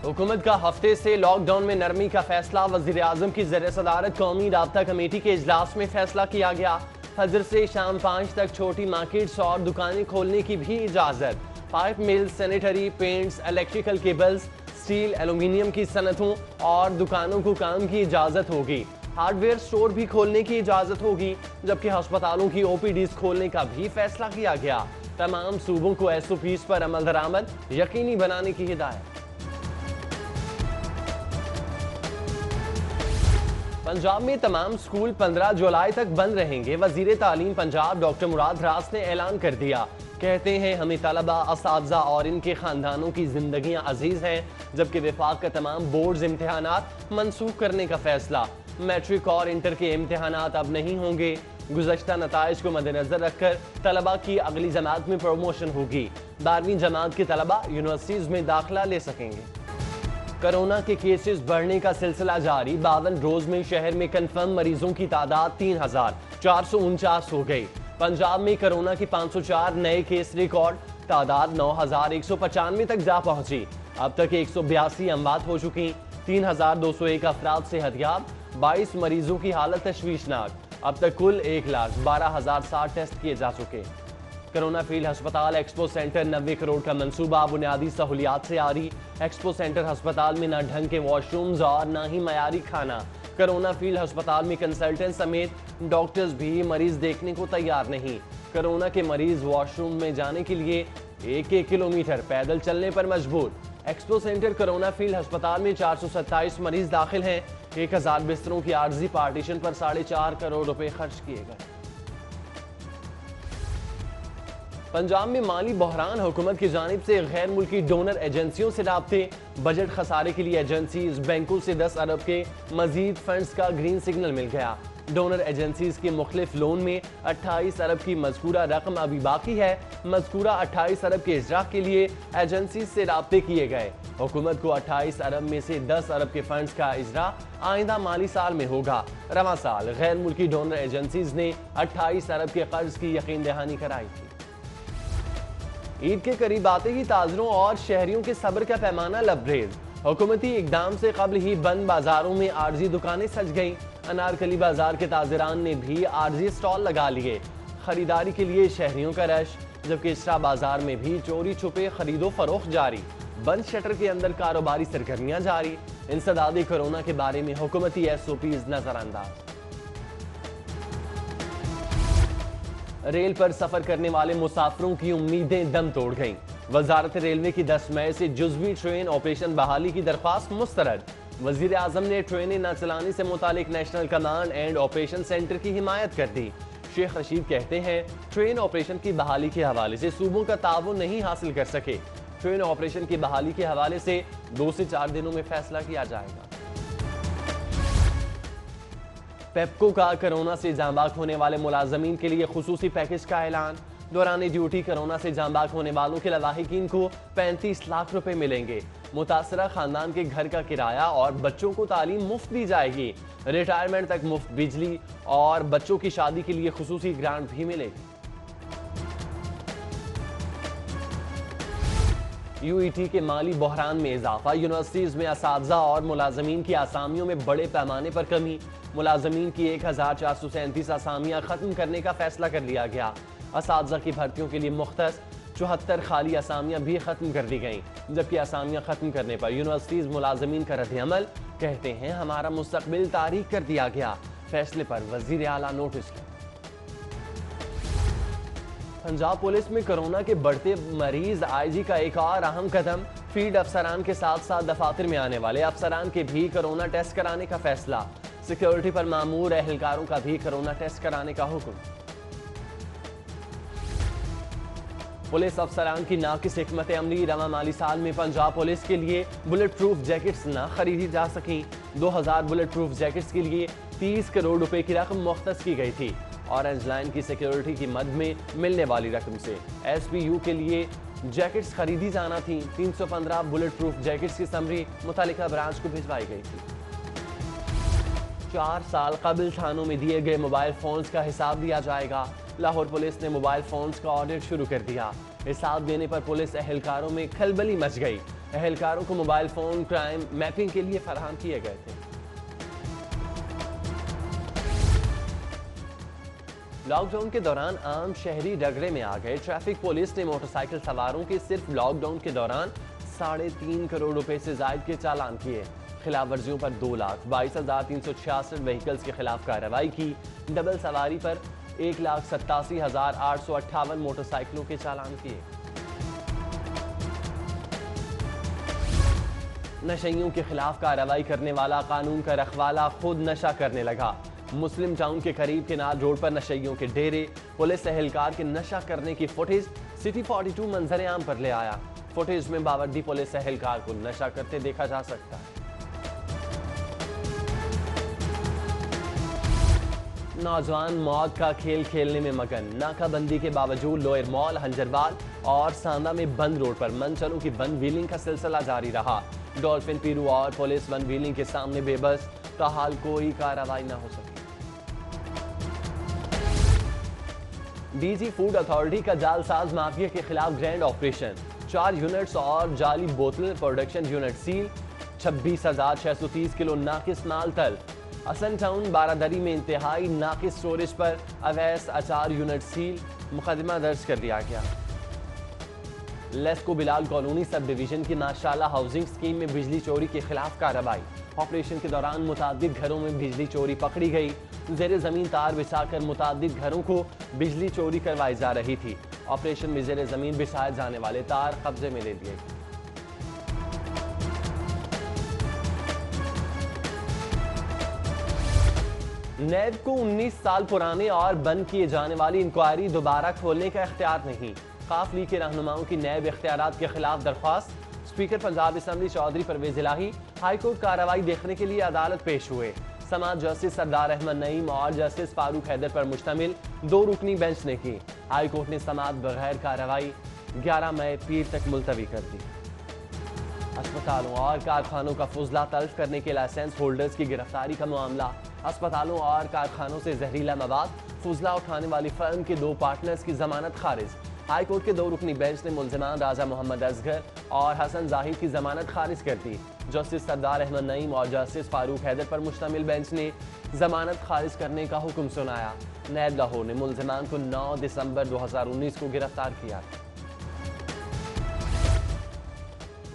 حکومت کا ہفتے سے لاک ڈاؤن میں نرمی کا فیصلہ، وزیر اعظم کی زیر صدارت قومی رابطہ کمیٹی کے اجلاس میں فیصلہ کیا گیا۔ فجر سے شام 5 تک چھوٹی مارکیٹس اور دکانیں کھولنے کی بھی اجازت۔ Pipe mill, sanitary, paints, electrical cables, steel, aluminium کی صنعتوں اور دکانوں کو کام کی اجازت ہوگی۔ ہارڈ ویئر سٹور بھی کھولنے کی اجازت ہوگی، جبکہ ہسپتالوں کی او پی ڈیز کھولنے کا بھی فیصلہ کیا گیا۔ تمام صوبوں کو ایس او پیز پر عمل درآمد یقینی بنانے کی ہدایت۔ پنجاب میں تمام سکول 15 جولائی تک بند رہیں گے۔ وزیر تعلیم پنجاب ڈاکٹر مراد راس نے اعلان کر دیا۔ کہتے ہیں ہمیں طلبہ، اساتذہ اور ان کے خاندانوں کی زندگیاں عزیز ہیں، جبکہ وفاق کا تمام بورڈز امتحانات منسوخ کرنے کا فیصلہ۔ میٹرک اور انٹر کے امتحانات اب نہیں ہوں گے۔ گزشتہ نتائج کو مد نظر رکھ کر طلبہ کی اگلی جماعت میں پروموشن ہوگی۔ 12ویں جماعت کے طلبہ یونیورسٹیز میں داخلہ لے سکیں گے۔ کرونا کے کیسز بڑھنے کا سلسلہ جاری۔ 52 روز میں شہر میں کنفرم مریضوں کی تعداد 3449 ہو گئی۔ پنجاب میں کرونا کے 504 نئے کیس ریکارڈ، تعداد 9195 تک جا پہنچی۔ اب تک 182 اموات ہو چکی۔ 3201 افراد صحت یاب، 22 مریضوں کی حالت تشویشناک۔ اب تک کل 1,12,060 ٹیسٹ کیے جا چکے۔ کرونا فیلڈ ہسپتال ایکسپو سینٹر 90 کروڑ کا منصوبہ بنیادی سہولیات سے عاری۔ ایکسپو سینٹر ہسپتال میں نہ ڈھنگ کے واش رومز اور نہ ہی معیاری کھانا۔ کرونا فیلڈ ہسپتال میں کنسلٹنٹ سمیت ڈاکٹرز بھی مریض دیکھنے کو تیار نہیں۔ کرونا کے مریض واش روم میں جانے کے لیے 1 کلومیٹر پیدل چلنے پر مجبور۔ ایکسپو سینٹر کرونا فیلڈ ہسپتال میں 427 مریض داخل ہیں۔ 1000 بستروں کی عارضی پارٹیشن پر 4.5 کروڑ روپے خرچ کیے گئے۔ پنجاب میں مالی بحران، حکومت کی جانب سے غیر ملکی ڈونر ایجنسیوں سے رابطے۔ بجٹ خسارے کے لیے ایجنسیز، بینکوں سے 10 ارب کے مزید فنڈز کا گرین سگنل مل گیا۔ ڈونر ایجنسیز کے مختلف لون میں 28 ارب کی مذکورہ رقم ابھی باقی ہے۔ مذکورہ 28 ارب کے اجرا کے لیے ایجنسیز سے رابطے کیے گئے۔ حکومت کو 28 ارب میں سے 10 ارب کے فنڈز کا اجرا آئندہ مالی سال میں ہوگا۔ رواں سال غیر ملکی ڈونر ایجنسیز نے 28 ارب کے قرض کی یقین دہانی کرائی تھی۔ عید کے قریب آتے ہی تاجروں اور شہریوں کے صبر کا پیمانہ لبریز۔ حکومتی اقدام سے قبل ہی بند بازاروں میں عارضی دکانیں سج گئیں۔ انارکلی بازار کے تاجران نے بھی عارضی سٹال لگا لیے۔ خریداری کے لیے شہریوں کا رش، جبکہ اسرا بازار میں بھی چوری چھپے خرید و فروخت جاری۔ بند شٹر کے اندر کاروباری سرگرمیاں جاری۔ انسداد کرونا کے بارے میں حکومتی ایس او پیز نظر انداز۔ ریل پر سفر کرنے والے مسافروں کی امیدیں دم توڑ گئیں۔ وزارت ریلوے کی 10 مئی سے جزوی ٹرین آپریشن بحالی کی درخواست مسترد۔ وزیر اعظم نے ٹرینیں نہ چلانے سے متعلق national command and operation centre کی حمایت کر دی۔ شیخ رشید کہتے ہیں ٹرین آپریشن کی بحالی کے حوالے سے صوبوں کا تعاون نہیں حاصل کر سکے۔ ٹرین آپریشن کی بحالی کے حوالے سے 2 سے 4 دنوں میں فیصلہ کیا جائے گا۔ پیپکو کا کرونا سے جاں بحق ہونے والے ملازمین کے لیے خصوصی پیکج کا اعلان۔ دوران ڈیوٹی کرونا سے جاں بحق ہونے والوں کے لواحقین کو 35 لاکھ روپے ملیں گے۔ متاثرہ خاندان کے گھر کا کرایہ اور بچوں کو تعلیم مفت دی جائے گی۔ ریٹائرمنٹ تک مفت بجلی اور بچوں کی شادی کے لیے خصوصی گرانٹ بھی ملے گی۔ یو ای ٹی کے مالی بحران میں اضافہ، یونیورسٹیز میں اساتذہ اور ملازمین کی اسامیوں میں بڑے پیمانے پر کمی۔ ملازمین کی 1437 اسامیاں ختم کرنے کا فیصلہ کر لیا گیا۔ اساتذہ کی بھرتیوں کے لیے مختص 74 خالی اسامیاں بھی ختم کر دی گئیں، جبکہ اسامیاں ختم کرنے پر یونیورسٹیز ملازمین کا رد عمل، کہتے ہیں ہمارا مستقبل تاریک کر دیا گیا۔ فیصلے پر وزیر اعلیٰ نوٹس لیں۔ پنجاب پولیس میں کرونا کے بڑھتے مریض، آئی جی کا ایک اور اہم قدم۔ فیلڈ افسران کے ساتھ ساتھ دفاتر میں آنے والے افسران کے بھی کرونا ٹیسٹ کرانے کا فیصلہ۔ سیکیورٹی پر مامور اہلکاروں کا بھی کرونا ٹیسٹ کرانے کا حکم۔ پولیس افسران کی ناقص حکمت عملی، رواں مالی سال میں پنجاب پولیس کے لیے بلٹ پروف جیکٹس نہ خریدی جا سکیں۔ 2000 بلٹ پروف جیکٹس کے لیے 30 کروڑ روپے کی رقم مختص کی گئی تھی۔ اورنج لائن کی سیکیورٹی کی مد میں ملنے والی رقم سے ایس پی یو کے لیے جیکٹس خریدی جانا تھیں۔ 315 بلٹ پروف جیکٹس کی سمری متعلقہ برانچ کو بھجوائی گئی تھی۔ 4 سال قبل تھانوں میں دیے گئے موبائل فونز کا حساب دیا جائے گا۔ لاہور پولیس نے موبائل فونز کا آڈٹ شروع کر دیا۔ حساب دینے پر پولیس اہلکاروں میں کھلبلی مچ گئی۔ اہلکاروں کو موبائل فون کرائم میپنگ کے لیے فراہم کیے گئے تھے۔ لاک ڈاؤن کے دوران عام شہری ڈگرے میں آ گئے۔ ٹریفک پولیس نے موٹر سائیکل سواروں کے صرف لاک ڈاؤن کے دوران 3.5 کروڑ روپے سے زائد کے چالان کیے۔ خلاف ورزیوں پر 2,22,366 وہیکلز کے خلاف کارروائی کی۔ ڈبل سواری پر 1,87,858 موٹر سائیکلوں کے چالان کیے۔ نشیوں کے خلاف کارروائی کرنے والا قانون کا رکھوالا خود نشہ کرنے لگا۔ مسلم ٹاؤن کے قریب کنال روڈ پر نشیوں کے ڈیرے، پولیس اہلکار کے نشہ کرنے کی فوٹیج سٹی 42 منظر عام پر لے آیا۔ فوٹیج میں باوردی پولیس اہلکار کو نشہ کرتے دیکھا جا سکتا ہے۔ نوجوان موت کا کھیل کھیلنے میں مگن۔ ناکہ بندی کے باوجود لوئر مال، ہنجروال اور ساندا میں بند روڈ پر منچلوں کی ون ویلنگ کا سلسلہ جاری رہا۔ ڈولفن پیرو اور پولیس ون ویلنگ کے سامنے بے بس، تاحال کوئی کارروائی نہ ہو سکی۔ ڈی جی فوڈ اتھارٹی کا جعل ساز مافیا کے خلاف گرینڈ آپریشن۔ 4 یونٹس اور جعلی بوتل پروڈکشن یونٹ سیل۔ 26,630 کلو ناقص مال تلف۔ اسن ٹاؤن بارادری میں انتہائی ناقص سٹوریج پر اویس اچار یونٹ سیل۔ مقدمہ درج کر لیا گیا۔ لیسکو بلال کالونی سب ڈویژن کی ماشاءاللہ ہاؤسنگ اسکیم میں بجلی چوری کے خلاف کارروائی۔ آپریشن کے دوران متعدد گھروں میں بجلی چوری پکڑی گئی۔ زیر زمین تار بچھا کر متعدد گھروں کو بجلی چوری کروائی جا رہی تھی۔ آپریشن میں زیر زمین بچھائے جانے والے تار قبضے میں لے لیے گئے۔ نیب کو 19 سال پرانے اور بند کیے جانے والی انکوائری دوبارہ کھولنے کا اختیار نہیں۔ قاف لیگ کے رہنماؤں کی نیب اختیارات کے خلاف درخواست۔ اسپیکر پنجاب اسمبلی چودھری پرویز الہی ہائی کورٹ کارروائی دیکھنے کے لیے عدالت پیش ہوئے۔ سماعت جسٹس سردار احمد نعیم اور جسٹس فاروق حیدر پر مشتمل 2 رکنی بینچ نے کی۔ ہائی کورٹ نے سماعت بغیر کارروائی 11 مئی پیر تک ملتوی کر دی۔ اسپتالوں اور کارخانوں کا فضلہ تلف کرنے کے لائسنس ہولڈرز کی گرفتاری کا معاملہ۔ اسپتالوں اور کارخانوں سے زہریلا مواد فضلہ اٹھانے والی فرم کے 2 پارٹنرز کی ضمانت خارج۔ ہائی کورٹ کے 2 رکنی بینچ نے ملزمان راجہ محمد اصغر اور حسن زاہد کی ضمانت خارج کر دی۔ جسٹس سردار احمد نعیم اور جسٹس فاروق حیدر پر مشتمل بینچ نے ضمانت خارج کرنے کا حکم سنایا۔ نیب لاہور نے ملزمان کو 9 دسمبر 2019 کو گرفتار کیا۔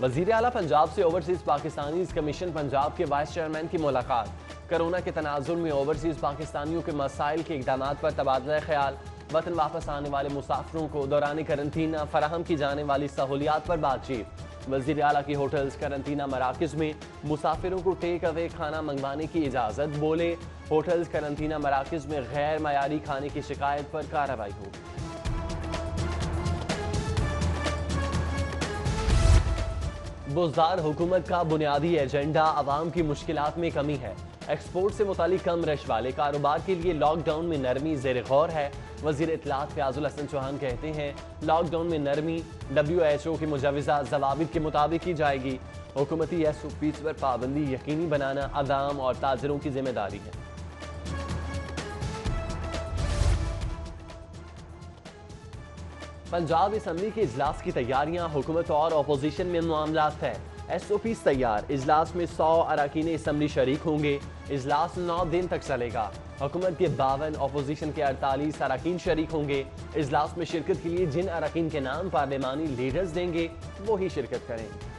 وزیر اعلیٰ پنجاب سے اوورسیز پاکستانیز کمیشن پنجاب کے وائس چیئرمین کی ملاقات۔ کرونا کے تناظر میں اوورسیز پاکستانیوں کے مسائل کے اقدامات پر تبادلہ خیال۔ وطن واپس آنے والے مسافروں کو دوران قرنطینہ فراہم کی جانے والی سہولیات پر بات چیت۔ وزیر اعلیٰ کی ہوٹلز قرنطینہ مراکز میں مسافروں کو ٹیک اوے کھانا منگوانے کی اجازت۔ بولے ہوٹلز قرنطینہ مراکز میں غیر معیاری کھانے کی شکایت پر کارروائی ہوگی۔ بزدار حکومت کا بنیادی ایجنڈا عوام کی مشکلات میں کمی ہے۔ ایکسپورٹ سے متعلق کم رش والے کاروبار کے لیے لاک ڈاؤن میں نرمی زیر غور ہے۔ وزیر اطلاعات فیاض الحسن چوہان کہتے ہیں لاک ڈاؤن میں نرمی WHO کی مجوزہ ضوابط کے مطابق کی جائے گی۔ حکومتی SOPs پر پابندی یقینی بنانا عوام اور تاجروں کی ذمہ داری ہے۔ پنجاب اسمبلی کے اجلاس کی تیاریاں، حکومت اور اپوزیشن میں معاملات ہیں۔ SOPs تیار۔ اجلاس میں 100 اراکین اسمبلی شریک ہوں گے۔ اجلاس 9 دن تک چلے گا۔ حکومت کے 52، اپوزیشن کے 48 اراکین شریک ہوں گے۔ اجلاس میں شرکت کے لیے جن اراکین کے نام پارلیمانی لیڈرز دیں گے وہی شرکت کریں گے۔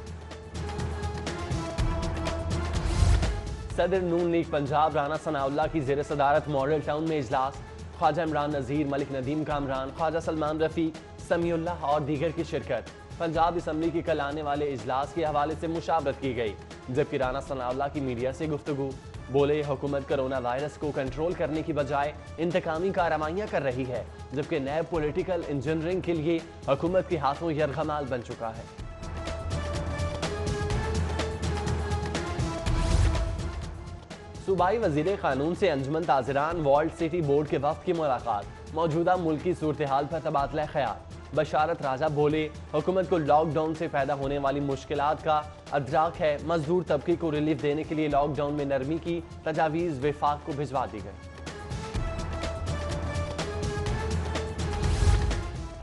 صدر نون لیگ پنجاب رانا ثناء اللہ کی زیر صدارت ماڈل ٹاؤن میں اجلاس۔ خواجہ عمران نذیر، ملک ندیم کامران، خواجہ سلمان رفیق، سمیع اللہ اور دیگر کی شرکت۔ پنجاب اسمبلی کے کل آنے والے اجلاس کے حوالے سے مشاورت کی گئی، جبکہ رانا ثناء اللہ کی میڈیا سے گفتگو۔ بولے حکومت کرونا وائرس کو کنٹرول کرنے کی بجائے انتقامی کارروائیاں کر رہی ہے، جبکہ نیب پولیٹیکل انجینئرنگ کے لیے حکومت کے ہاتھوں یرغمال بن چکا ہے۔ صوبائی وزیر قانون سے انجمن تاجران ورلڈ سٹی بورڈ کے وفد کی ملاقات۔ موجودہ ملکی صورتحال پر تبادلہ خیال۔ بشارت راجہ بولے حکومت کو لاک ڈاؤن سے پیدا ہونے والی مشکلات کا ادراک ہے، مزدور طبقے کو ریلیف دینے کے لیے لاک ڈاؤن میں نرمی کی تجاویز وفاق کو بھجوا دی گئی۔